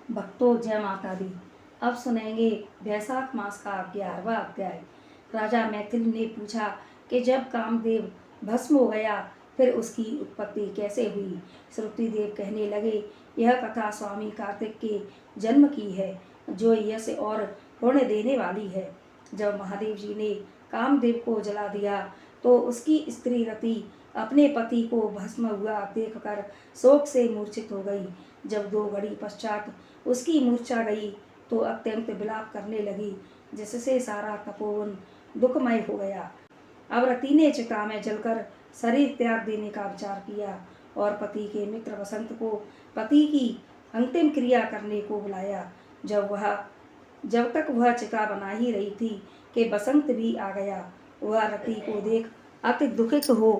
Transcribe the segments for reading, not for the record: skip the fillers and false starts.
भक्तों, जय माता दी। अब सुनेंगे वैशाख मास का 11वां अध्याय। राजा मैथिल ने पूछा कि जब कामदेव भस्म हो गया फिर उसकी उत्पत्ति कैसे हुई। श्रुतिदेव कहने लगे, यह कथा स्वामी कार्तिक के जन्म की है, जो यश और पुण्य देने वाली है। जब महादेव जी ने कामदेव को जला दिया तो उसकी स्त्री रति अपने पति को भस्म हुआ देखकर शोक से मूर्छित हो गई। जब 2 घड़ी पश्चात उसकी मूर्छा गई तो अत्यंत विलाप करने लगी, जिससे सारा तपोवन दुखमय हो गया। अब रति ने चिता में जलकर शरीर त्याग देने का विचार किया और पति के मित्र वसंत को पति की अंतिम क्रिया करने को बुलाया। जब तक वह चिता बना ही रही थी कि बसंत भी आ गया। वह रति को देख अति दुखित हो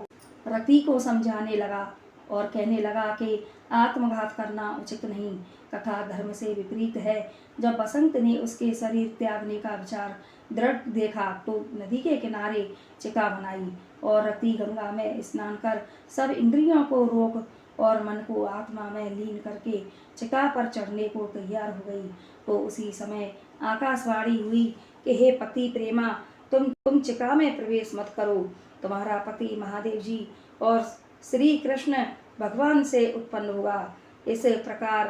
रति को समझाने लगा और कहने लगा कि आत्मघात करना उचित नहीं तथा धर्म से विपरीत है। जब बसंत ने उसके शरीर त्यागने का विचार दृढ़ देखा तो नदी के किनारे चिता बनाई और रति गंगा में स्नान कर सब इंद्रियों को रोक और मन को आत्मा में लीन करके चिता पर चढ़ने को तैयार हो गई। तो उसी समय आकाशवाणी हुई कि हे पति प्रेमा, तुम चिता में प्रवेश मत करो। तुम्हारा पति महादेव जी और श्री कृष्ण भगवान से उत्पन्न होगा। इस प्रकार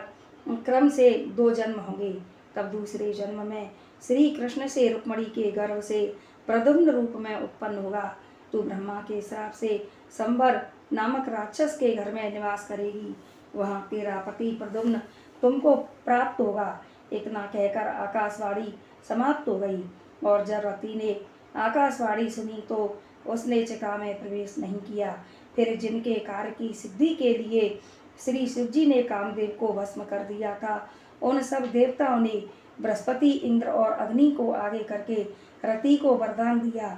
क्रम से 2 जन्म होंगे। तब दूसरे जन्म में श्री कृष्ण से रुक्मणी के गर्भ से प्रद्युम्न रूप में उत्पन्न होगा। तू ब्रह्मा के श्राप से संबर नामक राक्षस के घर में निवास करेगी। वहाँ तेरा पति प्रद्युम्न तुमको प्राप्त होगा। इतना कहकर आकाशवाणी समाप्त हो गई। और जब रति ने आकाशवाणी सुनी तो उसने चिता में प्रवेश नहीं किया। फिर जिनके कार्य की सिद्धि के लिए श्री शिव जी ने कामदेव को भस्म कर दिया था, उन सब देवताओं ने बृहस्पति, इंद्र और अग्नि को आगे करके रति को वरदान दिया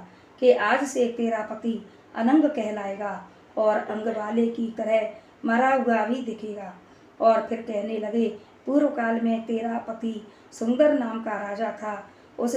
कि आज से तेरा पति अनंग कहलाएगा और अंग वाले की तरह मरा हुआ भी दिखेगा। और फिर कहने लगे, पूर्व काल में तेरा पति सुंदर नाम का राजा था। उस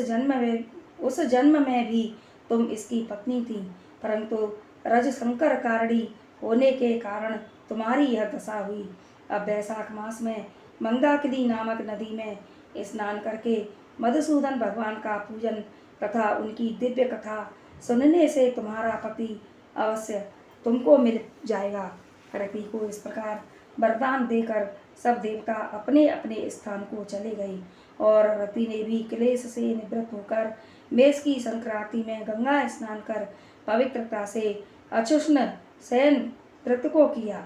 जन्म में भी तुम इसकी पत्नी थी, परंतु रजशंकर कारणी होने के कारण तुम्हारी यह दशा हुई। अब वैशाख मास में मंदाकिनी नामक नदी में स्नान करके मधुसूदन भगवान का पूजन तथा उनकी दिव्य कथा सुनने से तुम्हारा पति अवश्य तुमको मिल जाएगा। रति को इस प्रकार वरदान देकर सब देवता अपने अपने स्थान को चले गए और रति ने भी क्लेश से निवृत्त होकर मेष की संक्रांति में गंगा स्नान कर पवित्रता से अचुष्ण शयन व्रत को किया।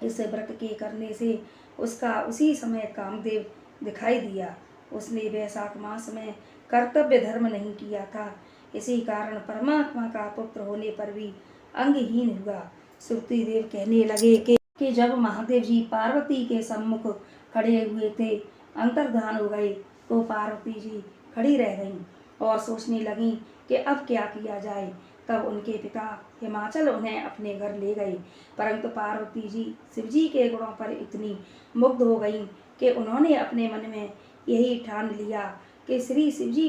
इस व्रत के करने से उसका उसी समय कामदेव दिखाई दिया। उसने वैशाख मास में कर्तव्य धर्म नहीं किया था, इसी कारण परमात्मा का पुत्र होने पर भी अंगहीन हुआ। श्रुतिदेव कहने लगे कि जब महादेव जी पार्वती के सम्मुख खड़े हुए थे, अंतर्धान हो गए, तो पार्वती जी खड़ी रह गईं और सोचने लगीं कि अब क्या किया जाए। तब उनके पिता हिमाचल उन्हें अपने घर ले गए, परंतु पार्वती जी शिवजी के गुणों पर इतनी मुग्ध हो गईं कि उन्होंने अपने मन में यही ठान लिया कि श्री शिवजी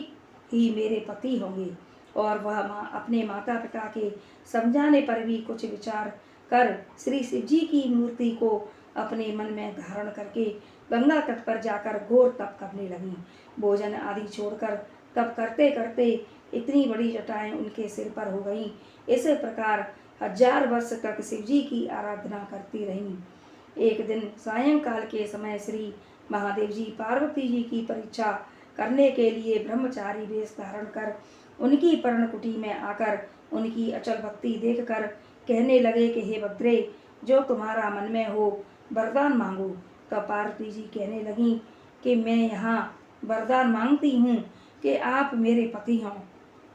ही मेरे पति होंगे। और वह अपने माता पिता के समझाने पर भी कुछ विचार कर श्री शिवजी की मूर्ति को अपने मन में धारण करके गंगा तट पर जाकर घोर तप करने लगी। भोजन आदि छोड़कर तप करते करते इतनी बड़ी जटाएं उनके सिर पर हो गईं। इस प्रकार 1000 वर्ष तक शिवजी की आराधना करती रहीं। एक दिन सायंकाल के समय श्री महादेव जी पार्वती जी की परीक्षा करने के लिए ब्रह्मचारी वेश धारण कर उनकी पर्णकुटी में आकर उनकी अचल भक्ति देखकर कहने लगे कि हे भद्रे, जो तुम्हारा मन में हो वरदान मांगो। तब पार्वती जी कहने लगीं कि मैं यहाँ वरदान मांगती हूँ कि आप मेरे पति हों।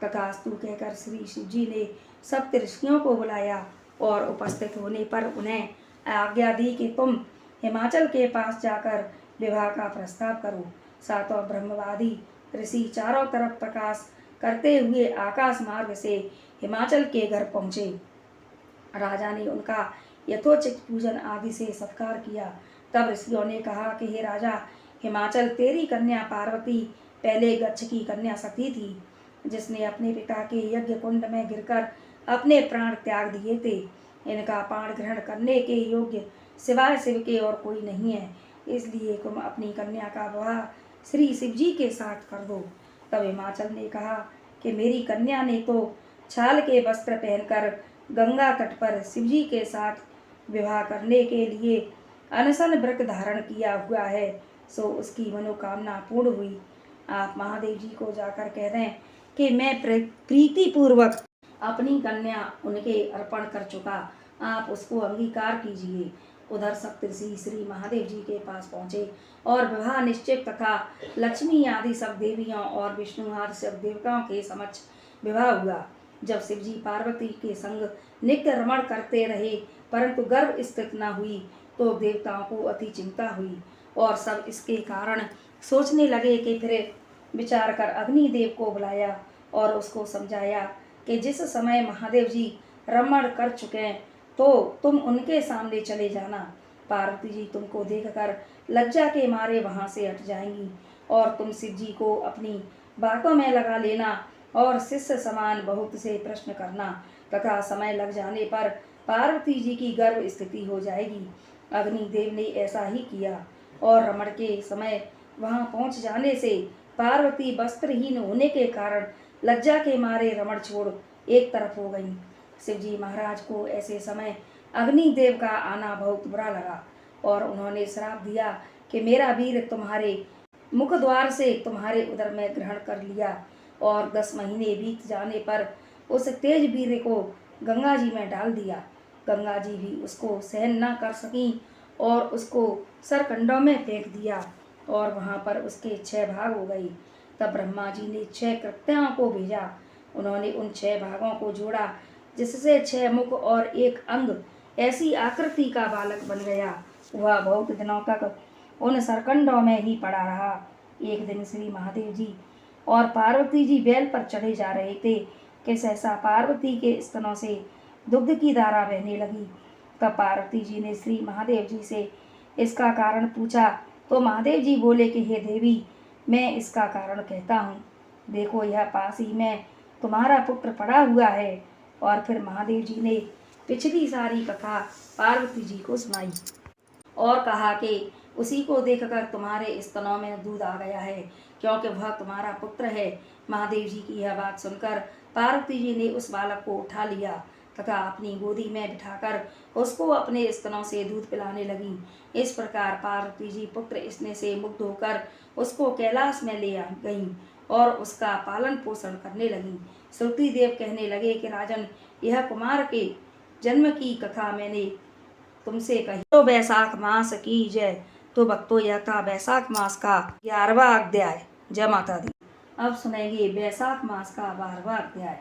तथास्तु कहकर श्री शिव जी ने सब ऋषियों को बुलाया और उपस्थित होने पर उन्हें आज्ञा दी कि तुम हिमाचल के पास जाकर विवाह का प्रस्ताव करो। सातों ब्रह्मवादी ऋषि चारों तरफ प्रकाश करते हुए आकाश मार्ग से हिमाचल के घर पहुँचे। राजा ने उनका यथोचित पूजन आदि से सत्कार किया। तब ऋषियों ने कहा कि हे राजा, हिमाचल तेरी कन्या पार्वती पहले गच्छ की कन्या सती थी, जिसने अपने पिता के यज्ञ कुंड में गिरकर अपने प्राण त्याग दिए थे। इनका प्राण ग्रहण करने के योग्य सिवाय शिव के और कोई नहीं है। इसलिए तुम अपनी कन्या का विवाह श्री शिव जी के साथ कर दो। तब हिमाचल ने कहा कि मेरी कन्या ने तो छाल के वस्त्र पहनकर गंगा तट पर शिवजी के साथ विवाह करने के लिए अनशन व्रत धारण किया हुआ है, सो उसकी मनोकामना पूर्ण हुई। आप महादेव जी को जाकर कह दें कि मैं प्रीति पूर्वक अपनी कन्या उनके अर्पण कर चुका, आप उसको अंगीकार कीजिए। उधर सप्तऋषि श्री महादेव जी के पास पहुँचे और विवाह निश्चित तथा लक्ष्मी आदि सब देवियों और विष्णु आदि सब देवताओं के समक्ष विवाह हुआ। जब शिवजी पार्वती के संग नित्य रमण करते रहे परंतु गर्भ स्थित न हुई तो देवताओं को अति चिंता हुई और सब इसके कारण सोचने लगे कि फिर विचार कर अग्निदेव को बुलाया और उसको समझाया कि जिस समय महादेव जी रमण कर चुके तो तुम उनके सामने चले जाना। पार्वती जी तुमको देखकर लज्जा के मारे वहाँ से हट जाएंगी और तुम शिव जी को अपनी बातों में लगा लेना और शिष्य समान बहुत से प्रश्न करना तथा समय लग जाने पर पार्वती जी की गर्भ स्थिति हो जाएगी। अग्निदेव ने ऐसा ही किया और रमण के समय वहां पहुंच जाने से पार्वती वस्त्रहीन होने के कारण लज्जा के मारे रमण छोड़ एक तरफ हो गई। शिवजी महाराज को ऐसे समय अग्निदेव का आना बहुत बुरा लगा और उन्होंने श्राप दिया कि मेरा वीर तुम्हारे मुख द्वार से तुम्हारे उदर में ग्रहण कर लिया और 10 महीने बीत जाने पर उस तेज वीर को गंगा जी में डाल दिया। गंगा जी भी उसको सहन न कर सकी और उसको सरकंडों में फेंक दिया और वहाँ पर उसके 6 भाग हो गए। तब ब्रह्मा जी ने 6 कृत्यों को भेजा। उन्होंने उन 6 भागों को जोड़ा जिससे 6 मुख और 1 अंग ऐसी आकृति का बालक बन गया। वह बहुत दिनों तक उन सरकंडों में ही पड़ा रहा। एक दिन श्री महादेव जी और पार्वती जी बैल पर चढ़े जा रहे थे कि सहसा पार्वती के स्तनों से दुग्ध की धारा बहने लगी। तब पार्वती जी ने श्री महादेव जी से इसका कारण पूछा तो महादेव जी बोले कि हे देवी, मैं इसका कारण कहता हूँ। देखो यह पास ही में तुम्हारा पुत्र पड़ा हुआ है। और फिर महादेव जी ने पिछली सारी कथा पार्वती जी को सुनाई और कहा कि उसी को देखकर तुम्हारे स्तनों में दूध आ गया है क्योंकि वह तुम्हारा पुत्र है। महादेव जी की यह बात सुनकर पार्वती जी ने उस बालक को उठा लिया तथा अपनी गोदी में बिठाकर उसको अपने स्तनों से दूध पिलाने लगी। इस प्रकार पार्वती जी पुत्र स्नेह से मुग्ध होकर उसको कैलाश में ले गईं और उसका पालन पोषण करने लगी। श्रुति देव कहने लगे कि राजन, यह कुमार के जन्म की कथा मैंने तुमसे कही। तो वैशाख मास की जय। तो भक्तों, यह था वैशाख मास का 11वां अध्याय। जय माता दी। अब सुनेंगे वैशाख मास का 12वां अध्याय।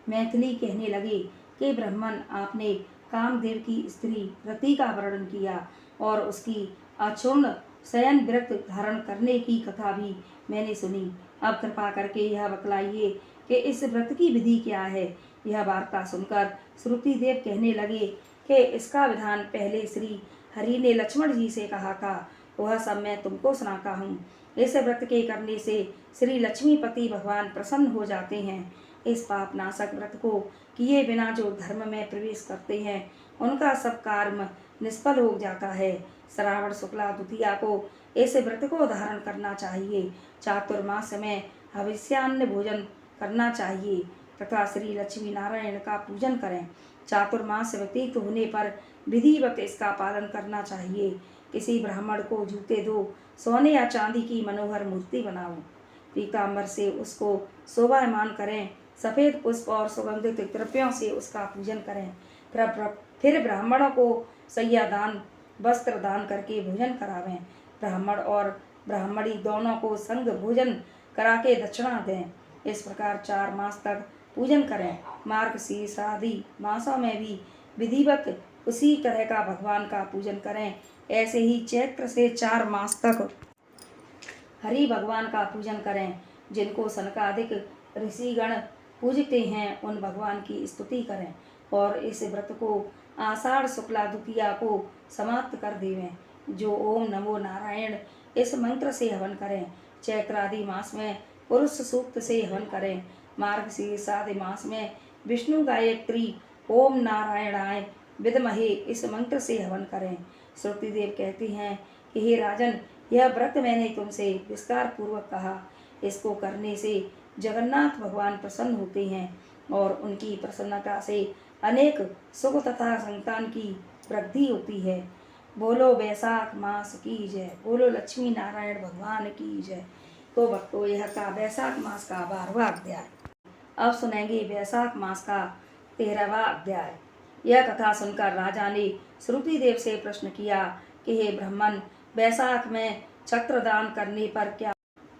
मैथिली कहने लगे कि ब्राह्मण, आपने कामदेव की स्त्री रति का वर्णन किया और उसकी अचूर्ण शयन व्रत धारण करने की कथा भी मैंने सुनी। अब कृपा करके यह बतलाइए कि इस व्रत की विधि क्या है। यह वार्ता सुनकर श्रुति देव कहने लगे कि इसका विधान पहले श्री हरि ने लक्ष्मण जी से कहा था, वह सब मैं तुमको सुनाता हूँ। इस व्रत के करने से श्री लक्ष्मीपति भगवान प्रसन्न हो जाते हैं। इस पाप नाशक व्रत को किए बिना जो धर्म में प्रवेश करते हैं उनका सब कर्म निष्फल हो जाता है। श्रावण शुक्ला द्वितीया को इस व्रत को धारण करना चाहिए। चातुर्मास में हविष्यान्न भोजन करना चाहिए तथा श्री लक्ष्मी नारायण का पूजन करें। चातुर्मास व्यतीत होने पर विधिवत इसका पालन करना चाहिए। किसी ब्राह्मण को जूते दो, सोने या चांदी की मनोहर मूर्ति बनाओ, पीताम्बर से उसको शोभायमान करें, सफ़ेद पुष्प और सुगंधित द्रव्यों से उसका पूजन करें। फिर ब्राह्मणों को शय्यादान वस्त्र दान करके भोजन करावें। ब्राह्मण और ब्राह्मणी दोनों को संग भोजन करा के दक्षिणा दें। इस प्रकार 4 मास तक पूजन करें। मार्गशीर्ष आदि मासों में भी विधिवत उसी तरह का भगवान का पूजन करें। ऐसे ही चैत्र से 4 मास तक हरि भगवान का पूजन करें। जिनको सनकादिक ऋषिगण पूजते हैं उन भगवान की स्तुति करें और इस व्रत को आषाढ़ शुक्ला द्वितीया को समाप्त कर देवें। जो ओम नमो नारायण इस मंत्र से हवन करें। चैत्र आदि मास में पुरुष सूक्त से हवन करें। मार्गशीर्ष आदि मास में विष्णु गायत्री ओम नारायणाय विद्महे इस मंत्र से हवन करें। श्रुतिदेव कहती हैं कि हे राजन, यह व्रत मैंने तुमसे विस्तार पूर्वक कहा। इसको करने से जगन्नाथ भगवान प्रसन्न होते हैं और उनकी प्रसन्नता से अनेक सुख तथा संतान की वृद्धि होती है। बोलो वैशाख मास की जय, बोलो लक्ष्मी नारायण भगवान की जय। तो भक्तों, यह था वैशाख मास का 12वां अध्याय। अब सुनेंगे वैशाख मास का 13वां अध्याय। यह कथा सुनकर राजा ने श्रुति देव से प्रश्न किया कि हे ब्राह्मण, वैशाख में छत्रदान करने पर क्या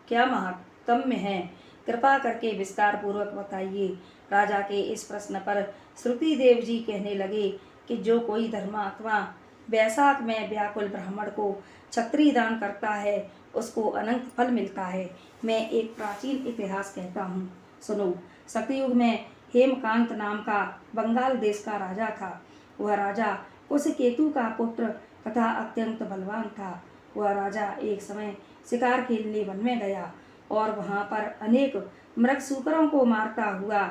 क्या महात्म्य है? कृपा करके विस्तार पूर्वक बताइए। राजा के इस प्रश्न पर श्रुति देव जी कहने लगे कि जो कोई धर्मात्मा वैशाख में व्याकुल ब्राह्मण को छत्री दान करता है, उसको अनंत फल मिलता है। मैं एक प्राचीन इतिहास कहता हूँ, सुनो। सतयुग में हेमकांत नाम का बंगाल देश का राजा था। वह राजा कुशकेतु का पुत्र तथा अत्यंत बलवान था। वह राजा एक समय शिकार खेलने वन में गया और वहां पर अनेक मृग सूकरों को मारता हुआ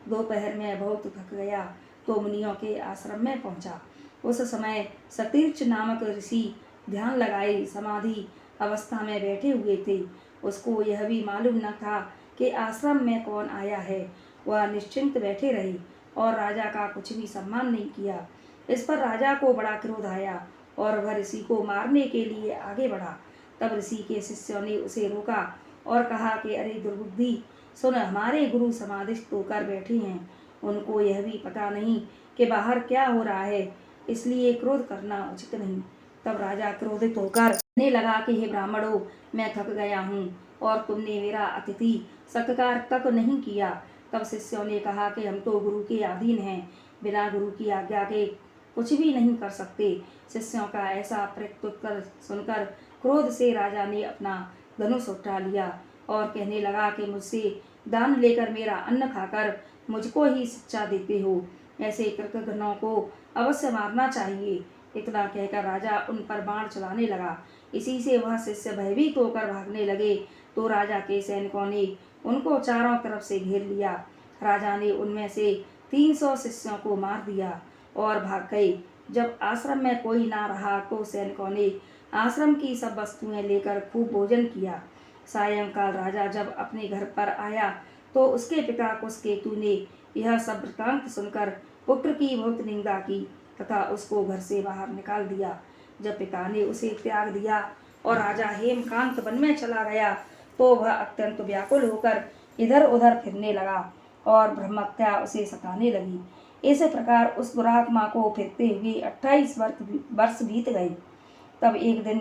दोपहर में बहुत थक गया तो मुनियों के आश्रम में पहुंचा। उस समय सतीर्थ नामक ऋषि ध्यान लगाए समाधि अवस्था में बैठे हुए थे। उसको यह भी मालूम न था कि आश्रम में कौन आया है। वह निश्चिंत बैठे रहे और राजा का कुछ भी सम्मान नहीं किया। इस पर राजा को बड़ा क्रोध आया और वह ऋषि को मारने के लिए आगे बढ़ा। तब ऋषि के शिष्यों ने उसे रोका और कहा कि अरे दुर्बुद्धि, सुन, हमारे गुरु समाधिस्थ होकर बैठे हैं। उनको यह भी पता नहीं कि बाहर क्या हो रहा है, इसलिए क्रोध करना उचित नहीं। तब राजा क्रोधित होकर कहने लगा कि हे ब्राह्मणों, मैं थक गया हूँ और तुमने मेरा अतिथि सत्कार तक नहीं किया। तब शिष्यों ने कहा कि हम तो गुरु के अधीन हैं, बिना गुरु की आज्ञा के कुछ भी नहीं कर सकते। शिष्यों का ऐसा प्रत्युत्तर सुनकर क्रोध से राजा ने अपना धनुष उठा लिया और कहने लगा कि मुझसे दान लेकर मेरा अन्न खाकर मुझको ही शिक्षा देते हो, ऐसे कृतघ्नों को अवश्य मारना चाहिए। इतना कहकर राजा उन पर बाण चलाने लगा। इसी से वह शिष्य भयभीत होकर भागने लगे तो राजा के सैनिकों ने उनको चारों तरफ से घेर लिया। राजा ने उनमें से 300 शिष्यों को मार दिया और भाग गए। जब आश्रम में कोई ना रहा तो सैनिकों ने आश्रम की सब वस्तुएं लेकर खूब भोजन किया। सायंकाल राजा जब अपने घर पर आया तो उसके पिता कुशकेतु ने यह सब वृतांत सुनकर पुत्र की बहुत निंदा की तथा उसको घर से बाहर निकाल दिया। जब पिता ने उसे त्याग दिया और राजा हेमकांत वन में चला गया तो वह अत्यंत व्याकुल होकर इधर उधर फिरने लगा और ब्रह्महत्या उसे सताने लगी। इस प्रकार उस दुरात्मा को फिरते हुए 28 वर्ष बीत गए। तब एक दिन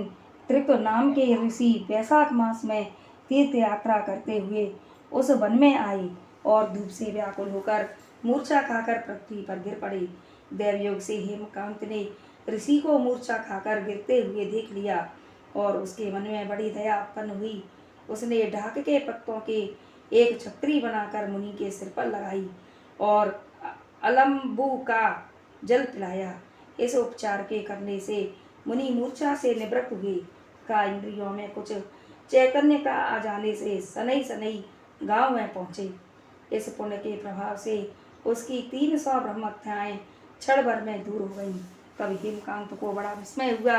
त्रिक नाम के ऋषि वैशाख मास में तीर्थ यात्रा करते हुए उस वन में आए और धूप से व्याकुल होकर मूर्छा खाकर पृथ्वी पर गिर पड़े। देवयोग से हेमकांत ने ऋषि को मूर्छा खाकर गिरते हुए देख लिया और उसके मन में बड़ी दया उत्पन्न हुई। उसने ढाक के पत्तों के एक छतरी बनाकर मुनि के सिर पर लगाई और अलम्बू का जल पिलाया। इस उपचार के करने से मुनि मूर्छा से निवृत्त हुए का इंद्रियों में कुछ चैतन्य का आ जाने से सनई सनई गांव में पहुँचे। इस पुण्य के प्रभाव से उसकी 300 ब्रह्महत्याएं क्षण भर में दूर हो गईं। तब हेमकांत को बड़ा विस्मय हुआ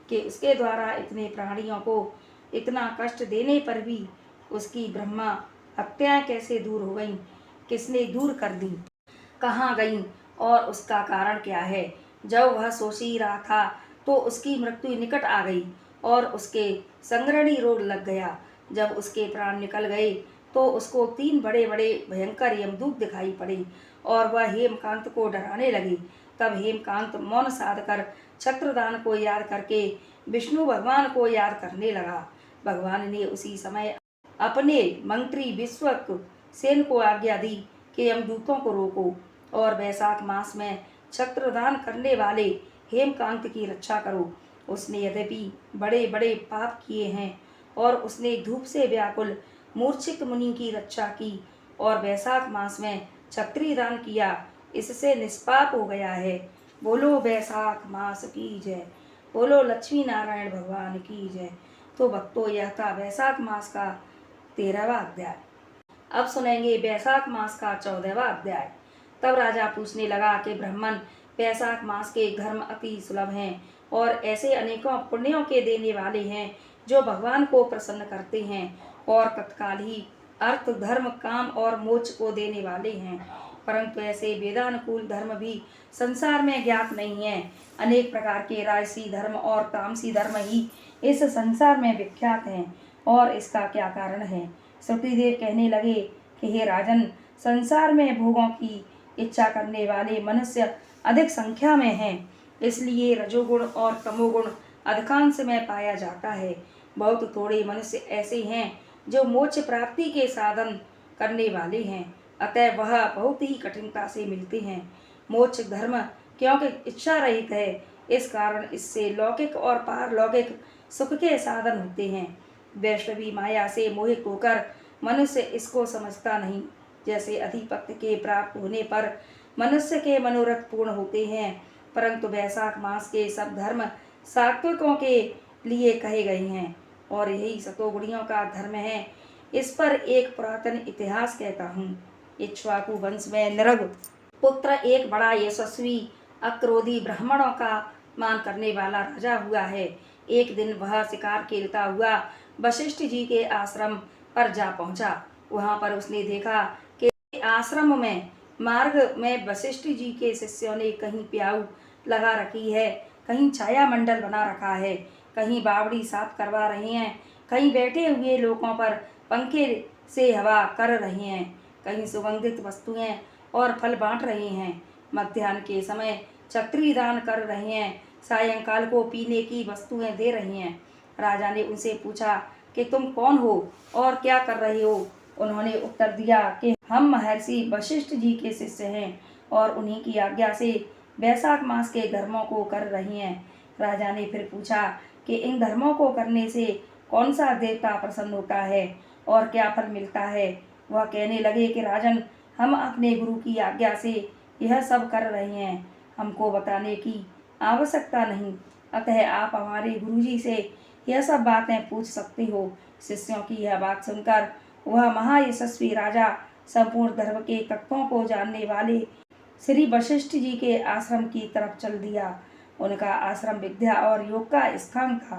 कि उसके द्वारा इतने प्राणियों को इतना कष्ट देने पर भी उसकी ब्रह्मा हत्याएं कैसे दूर हो गईं, किसने दूर कर दी, कहाँ गईं और उसका कारण क्या है। जब वह सोच ही रहा था तो उसकी मृत्यु निकट आ गई और उसके संग्रहणी रोग लग गया। जब उसके प्राण निकल गए तो उसको 3 बड़े बड़े भयंकर यमदूत दिखाई पड़े और वह हेमकांत को डराने लगे। तब हेमकांत मौन साधकर छत्रदान को याद करके विष्णु भगवान को याद करने लगा। भगवान ने उसी समय अपने मंत्री विश्वक सेन को आज्ञा दी कि यमदूतों को रोको और वैशाख मास में छत्रदान करने वाले हेमकांत की रक्षा करो। उसने यद्यपि बड़े बड़े पाप किए हैं और उसने धूप से व्याकुल मूर्छित मुनि की रक्षा की और वैशाख मास में छत्री दान किया, इससे निष्पाप हो गया है। बोलो वैशाख मास की जय, बोलो लक्ष्मी नारायण भगवान की जय। तो भक्तों, यह था वैशाख मास का 13वां अध्याय। अब सुनेंगे वैशाख मास का 14वां अध्याय। तब राजा पूछने लगा कि ब्राह्मण, वैशाख मास के धर्म अति सुलभ हैं और ऐसे अनेकों पुण्यों के देने वाले हैं जो भगवान को प्रसन्न करते हैं और तत्काल ही अर्थ धर्म काम और मोक्ष को देने वाले हैं। परंतु ऐसे वेदानुकूल धर्म भी संसार में ज्ञात नहीं है। अनेक प्रकार के राजसी धर्म और तामसी धर्म ही इस संसार में विख्यात हैं और इसका क्या कारण है। श्रुतिदेव कहने लगे कि हे राजन, संसार में भोगों की इच्छा करने वाले मनुष्य अधिक संख्या में हैं, इसलिए रजोगुण और तमोगुण अधिकांश में पाया जाता है। बहुत थोड़े मनुष्य ऐसे हैं जो मोक्ष प्राप्ति के साधन करने वाले हैं, अतः वह बहुत ही कठिनता से मिलते हैं। मोक्ष धर्म क्योंकि इच्छा रहित है, इस कारण इससे लौकिक और पारलौकिक सुख के साधन होते हैं। वैष्णवी माया से मोहित होकर मनुष्य इसको समझता नहीं। जैसे अधिपत्य के प्राप्त होने पर मनुष्य के मनोरथ पूर्ण होते हैं, परंतु वैशाख मास के सब धर्म सात्विकों के लिए कहे गए हैं और यही सतोगुणियों का धर्म है। इस पर एक पुरातन इतिहास कहता हूँ। इक्ष्वाकु वंश में निरग पुत्र एक बड़ा यशस्वी अक्रोधी ब्राह्मणों का मान करने वाला राजा हुआ है। एक दिन वह शिकार खेलता हुआ वशिष्ठ जी के आश्रम पर जा पहुंचा। वहां पर उसने देखा कि आश्रम में मार्ग में वशिष्ठ जी के शिष्यों ने कहीं प्याऊ लगा रखी है, कहीं छाया मंडल बना रखा है, कहीं बावड़ी साफ करवा रहे हैं, कहीं बैठे हुए लोगों पर पंखे से हवा कर रहे हैं, कहीं सुगंधित वस्तुएं और फल बांट रहे हैं, मध्याह्न के समय छत्री दान कर रहे हैं, सायंकाल को पीने की वस्तुएं दे रहे हैं। राजा ने उनसे पूछा कि तुम कौन हो और क्या कर रहे हो। उन्होंने उत्तर दिया कि हम महर्षि वशिष्ठ जी के शिष्य हैं और उन्हीं की आज्ञा से वैशाख मास के धर्मों को कर रही हैं। राजा ने फिर पूछा कि इन धर्मों को करने से कौन सा देवता प्रसन्न होता है और क्या फल मिलता है। वह कहने लगे कि राजन, हम अपने गुरु की आज्ञा से यह सब कर रहे हैं, हमको बताने की आवश्यकता नहीं, अतः आप हमारे गुरुजी से यह सब बातें पूछ सकते हो। शिष्यों की यह बात सुनकर वह महायशस्वी राजा संपूर्ण धर्म के तत्वों को जानने वाले श्री वशिष्ठ जी के आश्रम की तरफ चल दिया। उनका आश्रम विद्या और योग का स्थान था।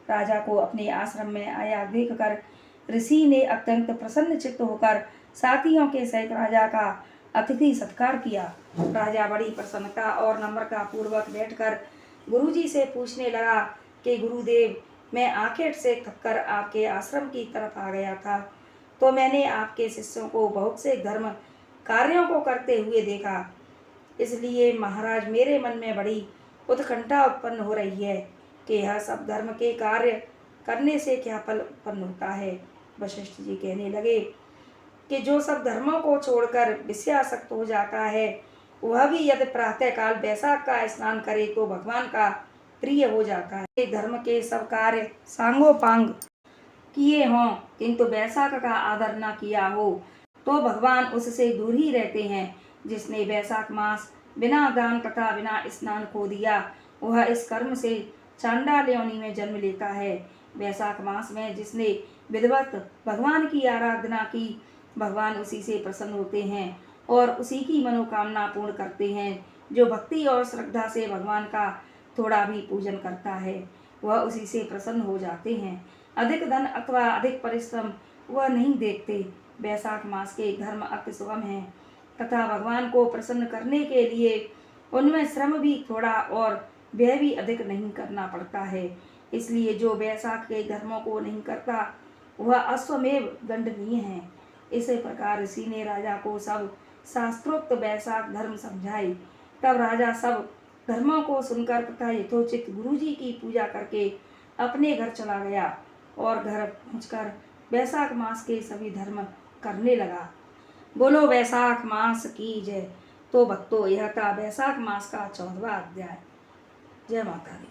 राजा को अपने आश्रम में आया देखकर ऋषि ने अत्यंत प्रसन्न चित्त होकर साथियों के सहित राजा का अतिथि सत्कार किया। राजा बड़ी प्रसन्नता और नम्रता पूर्वक बैठकर गुरुजी से पूछने लगा कि गुरुदेव, मैं आखेट से थककर आपके आश्रम की तरफ आ गया था, तो मैंने आपके शिष्यों को बहुत से धर्म कार्यों को करते हुए देखा। इसलिए महाराज, मेरे मन में बड़ी उत्कंठा उत्पन्न हो रही है कि यह सब धर्म के कार्य करने से क्या फल उत्पन्न होता है। वशिष्ठ जी कहने लगे कि जो सब धर्मों को छोड़कर विषयासक्त हो जाता है, वह भी यदि प्रातःकाल वैशाख का स्नान करे तो भगवान का प्रिय हो जाता है। धर्म के सब कार्य सांगोपांग किए हों, किंतु वैशाख का आदर न किया हो तो भगवान उससे दूर ही रहते हैं। जिसने वैशाख मास बिना दान तथा बिना स्नान को दिया, वह इस कर्म से चांडाल योनि में जन्म लेता है। वैशाख मास में जिसने विधिवत भगवान की आराधना की, भगवान उसी से प्रसन्न होते हैं और उसी की मनोकामना पूर्ण करते हैं। जो भक्ति और श्रद्धा से भगवान का थोड़ा भी पूजन करता है, वह उसी से प्रसन्न हो जाते हैं। अधिक धन अथवा अधिक परिश्रम वह नहीं देखते। वैशाख मास के धर्म अति सुगम हैं तथा भगवान को प्रसन्न करने के लिए उनमें श्रम भी थोड़ा और व्यय भी अधिक नहीं करना पड़ता है। इसलिए जो वैशाख के धर्मों को नहीं करता, वह अश्वमेव दंडनीय है। इसी प्रकार ऋषि ने राजा को सब शास्त्रोक्त वैशाख धर्म समझाए। तब राजा सब धर्मों को सुनकर तथा यथोचित गुरुजी की पूजा करके अपने घर चला गया और घर पहुंचकर वैशाख मास के सभी धर्म करने लगा। बोलो वैशाख मास की जय। तो भक्तों, यह था वैशाख मास का 14वां अध्याय। जय माता दी।